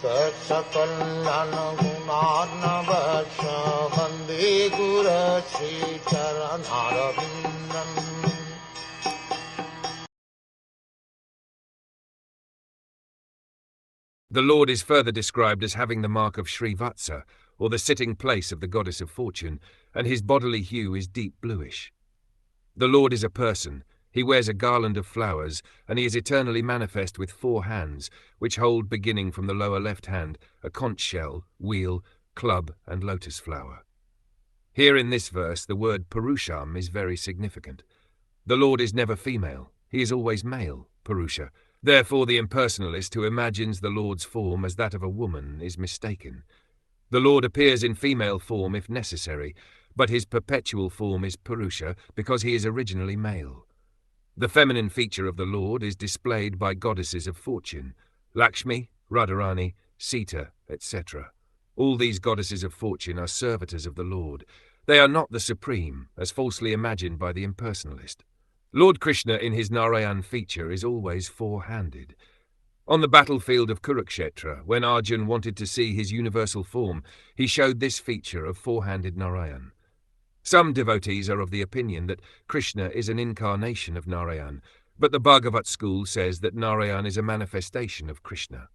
Saksakalyan gunarnavasya Vande Guru Sri Charanarvindam. The Lord is further described as having the mark of Srivatsa, or the sitting place of the goddess of fortune, and his bodily hue is deep bluish. The Lord is a person. He wears a garland of flowers, and he is eternally manifest with 4 hands, which hold, beginning from the lower left hand, a conch shell, wheel, club, and lotus flower. Here in this verse, the word Purusham is very significant. The Lord is never female. He is always male, Purusha. Therefore, the impersonalist who imagines the Lord's form as that of a woman is mistaken. The Lord appears in female form if necessary, but his perpetual form is Purusha because he is originally male. The feminine feature of the Lord is displayed by goddesses of fortune, Lakshmi, Radharani, Sita, etc. All these goddesses of fortune are servitors of the Lord. They are not the supreme, as falsely imagined by the impersonalist. Lord Krishna in his Narayan feature is always 4-handed. On the battlefield of Kurukshetra, when Arjun wanted to see his universal form, he showed this feature of 4-handed Narayan. Some devotees are of the opinion that Krishna is an incarnation of Narayan, but the Bhagavat school says that Narayan is a manifestation of Krishna.